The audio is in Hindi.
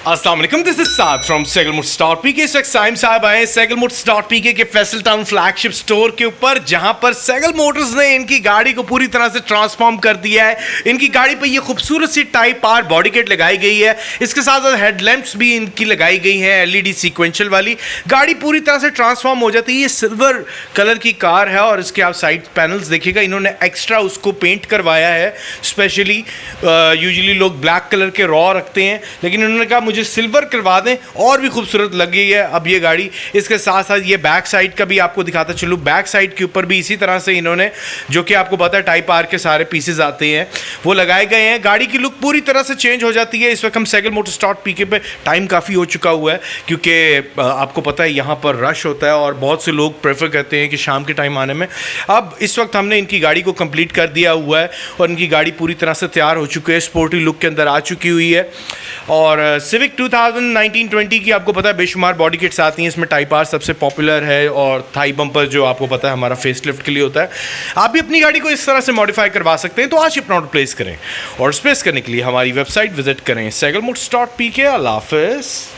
अस्सलाम वालेकुम, this is Saad from SehgalMotors.PK। इस वक्त साइम साहब आए SehgalMotors.PK के फैसल टाउन फ्लैगशिप स्टोर के ऊपर, जहां पर Segal Motors ने इनकी गाड़ी को पूरी तरह से ट्रांसफॉर्म कर दिया है। इनकी गाड़ी पे ये खूबसूरत सी टाइप आर बॉडी किट लगाई गई है। इसके साथ साथ हेडलैम्प्स भी इनकी लगाई गई हैं LED सीक्वेंशियल वाली। गाड़ी पूरी तरह से ट्रांसफॉर्म हो जाती है। ये सिल्वर कलर की कार है और इसके आप साइड पैनल्स देखिएगा, इन्होंने एक्स्ट्रा उसको पेंट करवाया है स्पेशली। यूजुअली लोग ब्लैक कलर के रॉ रखते हैं, लेकिन इन्होंने कहा मुझे सिल्वर करवा दें और भी खूबसूरत लग गई है अब ये गाड़ी। इसके साथ साथ ये बैक साइड का भी आपको दिखाता चलूँ। बैक साइड के ऊपर भी इसी तरह से इन्होंने, जो कि आपको पता है टाइप आर के सारे पीसेज आते हैं, वो लगाए गए हैं। गाड़ी की लुक पूरी तरह से चेंज हो जाती है। इस वक्त हम SehgalMotors.PK पे टाइम काफ़ी हो चुका हुआ है, क्योंकि आपको पता है यहाँ पर रश होता है और बहुत से लोग प्रेफर करते हैं कि शाम के टाइम आने में। अब इस वक्त हमने इनकी गाड़ी को कंप्लीट कर दिया हुआ है और इनकी गाड़ी पूरी तरह से तैयार हो चुकी है, स्पोर्टी लुक के अंदर आ चुकी हुई है। और सिविक 2019-20 की आपको पता है बेशुमार बॉडी किट्स आती हैं। इसमें टाइप आर सबसे पॉपुलर है और थाई बम्पर जो आपको पता है हमारा फेसलिफ्ट के लिए होता है। आप भी अपनी गाड़ी को इस तरह से मॉडिफाई करवा सकते हैं। तो आज अपना ऑर्डर प्लेस करें और स्पेस करने के लिए हमारी वेबसाइट विजिट करें SehgalMotors.PK। अल्लाह हाफ़िज़।